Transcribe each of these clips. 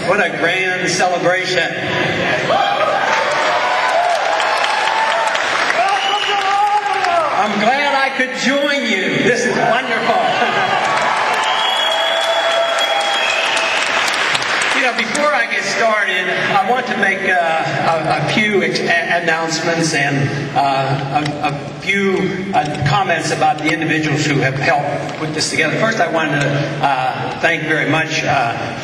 What a grand celebration. I'm glad I could join you. This is wonderful. Before I get started, I want to make a few announcements and a few comments about the individuals who have helped put this together. First, I wanted to thank very much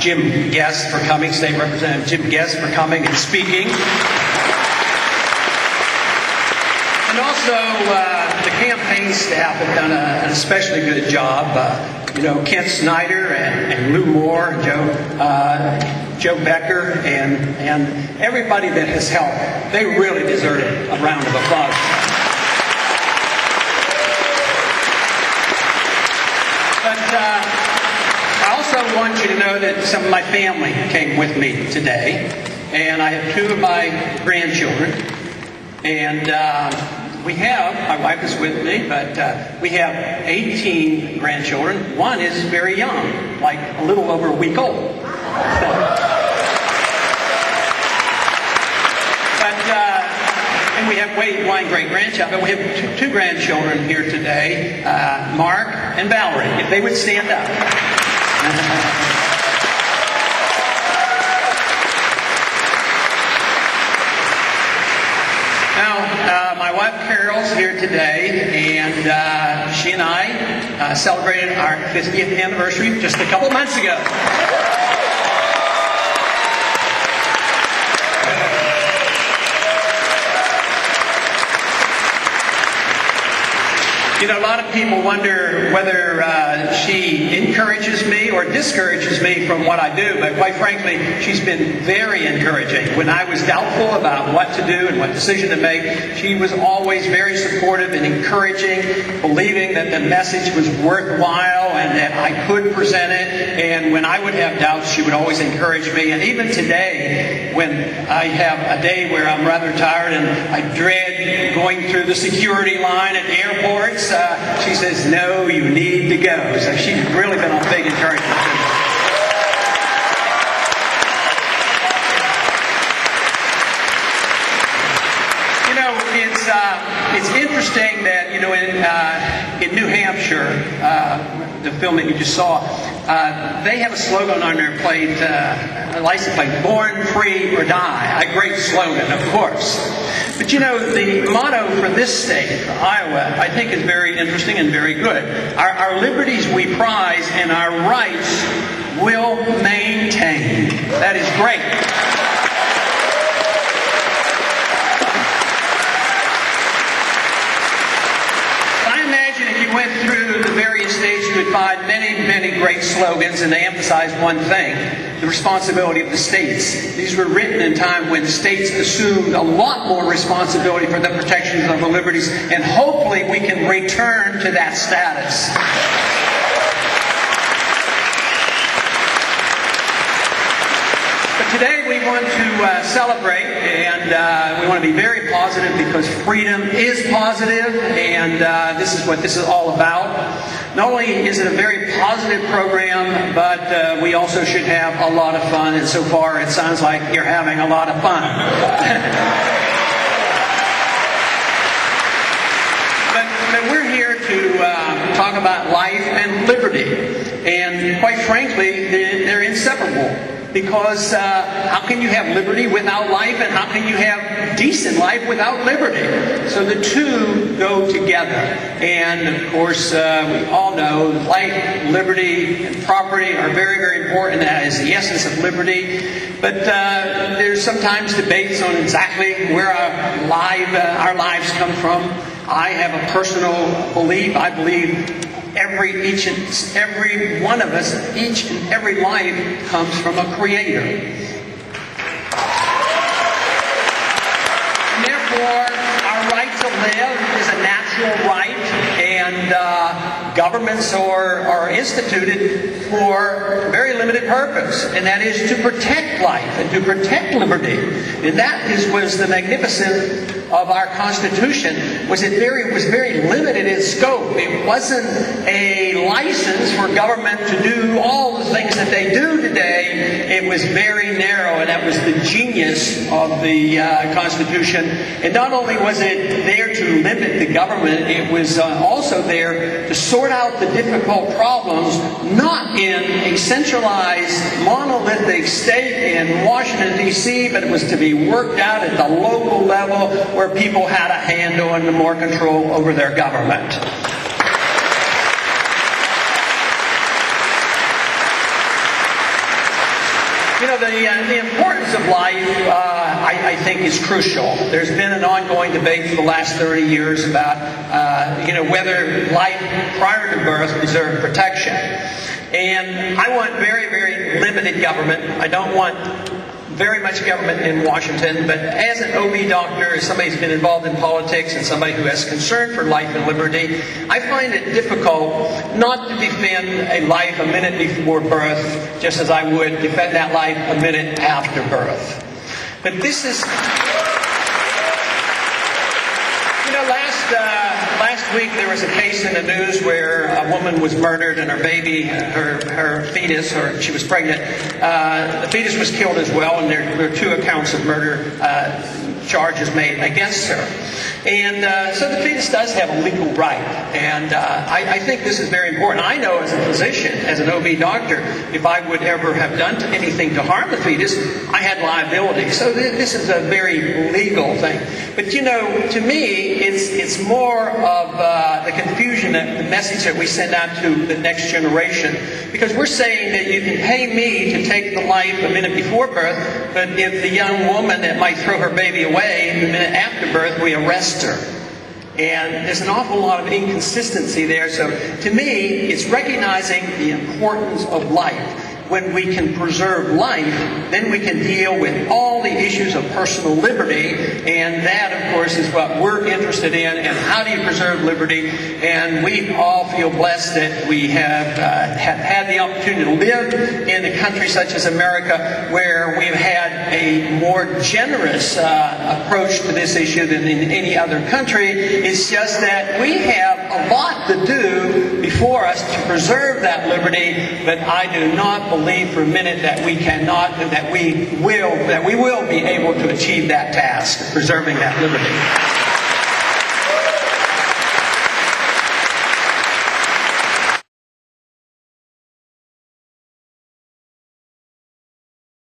Jim Guest for coming, State Representative Jim Guest for coming and speaking. And also, the campaign staff have done an especially good job. Kent Snyder and Lou Moore, Joe Becker, and everybody that has helped. They really deserve a round of applause. But I also want you to know that some of my family came with me today, and I have two of my grandchildren, and my wife is with me, but we have 18 grandchildren. One is very young, like a little over a week old. And we have one great-grandchild, but we have two grandchildren here today, Mark and Valerie, if they would stand up. Now, my wife Carol's here today, and she and I celebrated our 50th anniversary just a couple months ago. A lot of people wonder whether she encourages me or discourages me from what I do, but quite frankly, she's been very encouraging. When I was doubtful about what to do and what decision to make, she was always very supportive and encouraging, believing that the message was worthwhile and that I could present it. And when I would have doubts, she would always encourage me. And even today, when I have a day where I'm rather tired and I dread going through the security line at airports, she says, "No, you need to go." So she's really been a big encouragement to me. It's interesting that in New Hampshire, the film that you just saw, they have a slogan on their plate, a license plate: "Born free or die." A great slogan, of course. But the motto for this state, for Iowa, I think is very interesting and very good. Our liberties we prize and our rights will maintain. That is great. I imagine if you went through the various states, you would find many, many great slogans, and they emphasize one thing: the responsibility of the states. These were written in a time when states assumed a lot more responsibility for the protections of the liberties, and hopefully we can return to that status. But today we want to celebrate, and we want to be very positive because freedom is positive, and this is what this is all about. Not only is it a very positive program, but we also should have a lot of fun, and so far it sounds like you're having a lot of fun. But we're here to talk about life and liberty, and quite frankly, they're inseparable. Because how can you have liberty without life, and how can you have decent life without liberty? So the two go together. And of course, we all know life, liberty, and property are very, very important. That is the essence of liberty. But there's sometimes debates on exactly where our lives come from. I have a personal belief. I believe every one of us, each and every life comes from a creator. And therefore, our right to live is a natural right, and governments are instituted for a very limited purpose, and that is to protect life and to protect liberty. And that was the magnificent of our Constitution was very limited in scope. It wasn't a license for government to do all the things that they do today. It was very narrow, and that was the genius of the Constitution. And not only was it there to limit the government, it was also there to sort out the difficult problems, not in a centralized, monolithic state in Washington, D.C., but it was to be worked out at the local level where people had a handle and more control over their government. You know, the importance of life, I think, is crucial. There's been an ongoing debate for the last 30 years about, whether life prior to birth deserves protection. And I want very, very limited government. I don't want very much government in Washington, but as an OB doctor, as somebody who's been involved in politics and somebody who has concern for life and liberty, I find it difficult not to defend a life a minute before birth, just as I would defend that life a minute after birth. But this is... Last week there was a case in the news where a woman was murdered and her baby, her fetus, or she was pregnant, the fetus was killed as well, and there were 2 accounts of murder charges made against her. And so the fetus does have a legal right, and I think this is very important. I know as a physician, as an OB doctor, if I would ever have done anything to harm the fetus, I had liability. So this is a very legal thing. But to me, it's more of the confusion, the message that we send out to the next generation. Because we're saying that you can pay me to take the life a minute before birth, but if the young woman that might throw her baby away the minute after birth, we arrest her. And there's an awful lot of inconsistency there. So to me, it's recognizing the importance of life. When we can preserve life, then we can deal with all the issues of personal liberty, and that, of course, is what we're interested in, and how do you preserve liberty. And we all feel blessed that we have had the opportunity to live in a country such as America, where we've had a more generous approach to this issue than in any other country. It's just that we have a lot to do before us to preserve that liberty, but I do not believe for a minute that we cannot, that we will be able to achieve that task of preserving that liberty.